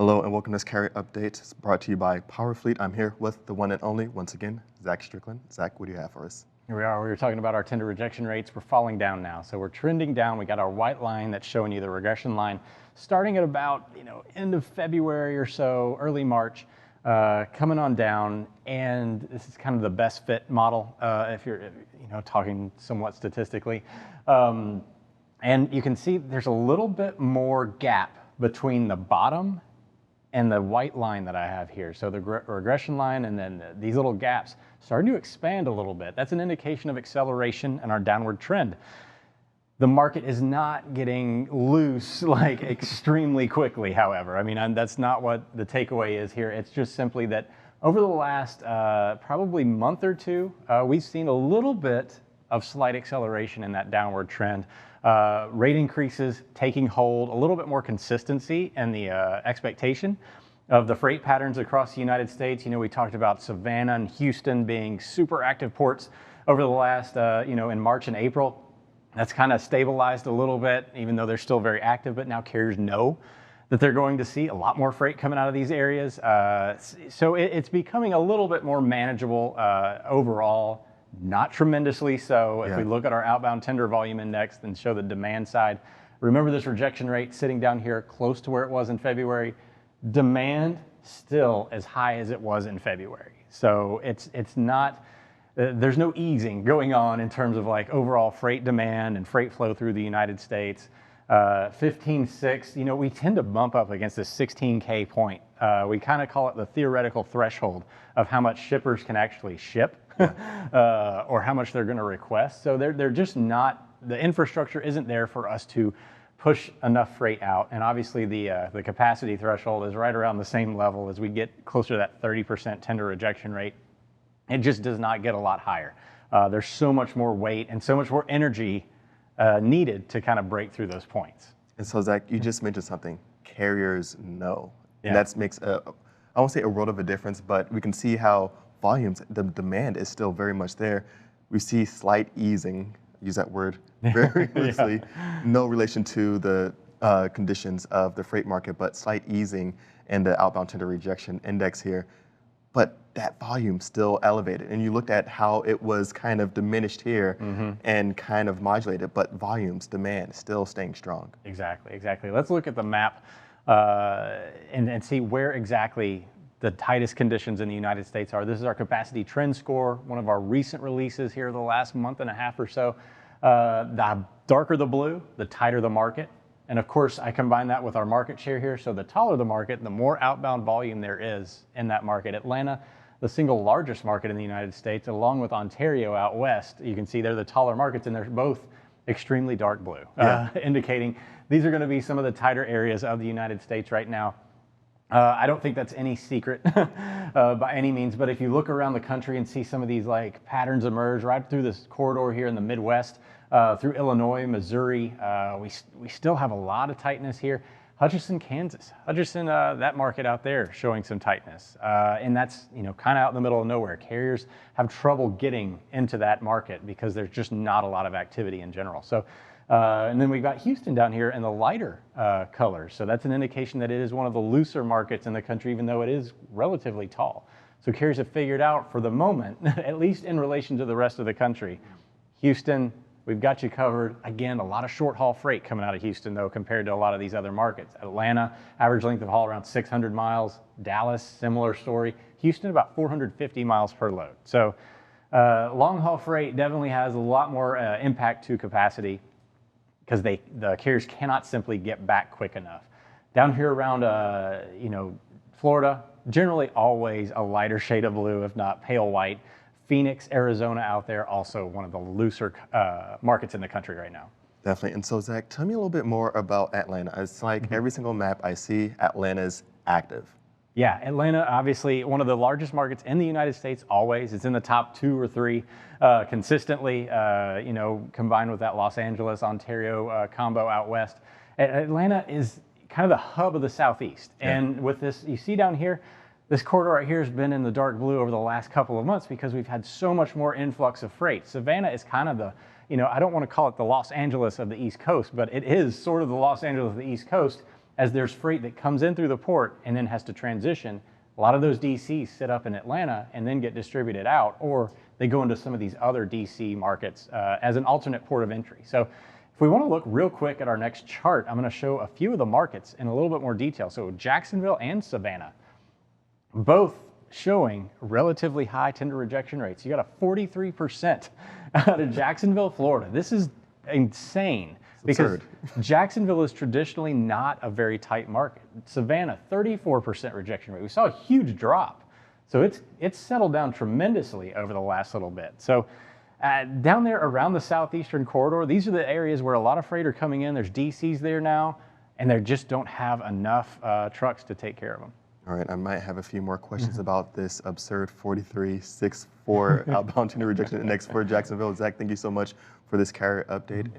Hello and welcome to this carrier update. It's brought to you by PowerFleet. I'm here with the one and only, once again, Zach Strickland. Zach, what do you have for us? Here we are. We were talking about our tender rejection rates. We're falling down now. So we're trending down. We got our white line that's showing you the regression line starting at about, end of February or so, early March, coming on down. And this is kind of the best fit model if you're, talking somewhat statistically. And you can see there's a little bit more gap between the bottom and the white line that I have here. So the regression line and then these little gaps starting to expand a little bit. That's an indication of acceleration in our downward trend. The market is not getting loose like extremely quickly, however. I mean, that's not what the takeaway is here. It's just simply that over the last probably month or two, we've seen a little bit of slight acceleration in that downward trend. Rate increases taking hold, a little bit more consistency in the expectation of the freight patterns across the United States. We talked about Savannah and Houston being super active ports over the last, in March and April. That's kind of stabilized a little bit, even though they're still very active, but now carriers know that they're going to see a lot more freight coming out of these areas. So it's becoming a little bit more manageable overall. Not tremendously so. If we look at our outbound tender volume index and show the demand side, remember this rejection rate sitting down here close to where it was in February. Demand still as high as it was in February. So it's not, there's no easing going on in terms of like overall freight demand and freight flow through the United States. 15.6, we tend to bump up against this 16K point. We kind of call it the theoretical threshold of how much shippers can actually ship. Or how much they're going to request. So they're just not, the infrastructure isn't there for us to push enough freight out. And obviously the capacity threshold is right around the same level as we get closer to that 30% tender rejection rate. It just does not get a lot higher. There's so much more weight and so much more energy needed to kind of break through those points. And so Zach, you just mentioned something, carriers know. Yeah. And that makes, I won't say a world of a difference, but we can see how volumes, the demand is still very much there. We see slight easing, use that word very loosely, no relation to the conditions of the freight market, but slight easing in the outbound tender rejection index here. But that volume still elevated. And you looked at how it was kind of diminished here and kind of modulated, but volumes, demand, still staying strong. Exactly. Let's look at the map and see where exactly the tightest conditions in the United States are. This is our capacity trend score, one of our recent releases here the last month and a half or so. The darker the blue, the tighter the market. And of course, I combine that with our market share here. So the taller the market, the more outbound volume there is in that market. Atlanta, the single largest market in the United States, along with Ontario out west, you can see they're the taller markets and they're both extremely dark blue, indicating these are going to be some of the tighter areas of the United States right now. I don't think that's any secret by any means, but if you look around the country and see some of these like patterns emerge right through this corridor here in the Midwest, through Illinois, Missouri, we still have a lot of tightness here. Hutchinson, Kansas, that market out there showing some tightness, and that's kind of out in the middle of nowhere. Carriers have trouble getting into that market because there's just not a lot of activity in general. So. And then we've got Houston down here in the lighter colors. So that's an indication that it is one of the looser markets in the country, even though it is relatively tall. So carriers have figured out for the moment, at least in relation to the rest of the country, Houston, we've got you covered. Again, a lot of short haul freight coming out of Houston, though, compared to a lot of these other markets. Atlanta, average length of haul around 600 miles. Dallas, similar story. Houston, about 450 miles per load. So long haul freight definitely has a lot more impact to capacity, because the carriers cannot simply get back quick enough. Down here around, Florida, generally always a lighter shade of blue, if not pale white. Phoenix, Arizona out there, also one of the looser markets in the country right now. Definitely. And so Zach, tell me a little bit more about Atlanta. It's like every single map I see, Atlanta's active. Yeah, Atlanta, obviously one of the largest markets in the United States always. It's in the top 2 or 3 consistently, combined with that Los Angeles, Ontario combo out west. Atlanta is kind of the hub of the Southeast. And with this, you see down here, this corridor right here has been in the dark blue over the last couple of months because we've had so much more influx of freight. Savannah is kind of the, I don't want to call it the Los Angeles of the East Coast, but it is sort of the Los Angeles of the East Coast as there's freight that comes in through the port and then has to transition, a lot of those DCs sit up in Atlanta and then get distributed out, or they go into some of these other DC markets as an alternate port of entry. So if we want to look real quick at our next chart, I'm going to show a few of the markets in a little bit more detail. So Jacksonville and Savannah, both showing relatively high tender rejection rates. You got a 43% out of Jacksonville, Florida. This is insane. Because Jacksonville is traditionally not a very tight market. Savannah, 34% rejection rate. We saw a huge drop. So it's settled down tremendously over the last little bit. So down there around the southeastern corridor, these are the areas where a lot of freight are coming in. There's DCs there now, and they just don't have enough trucks to take care of them. All right, I might have a few more questions about this absurd 43.64 outbound tender rejection index for Jacksonville. Zach, thank you so much for this carrier update.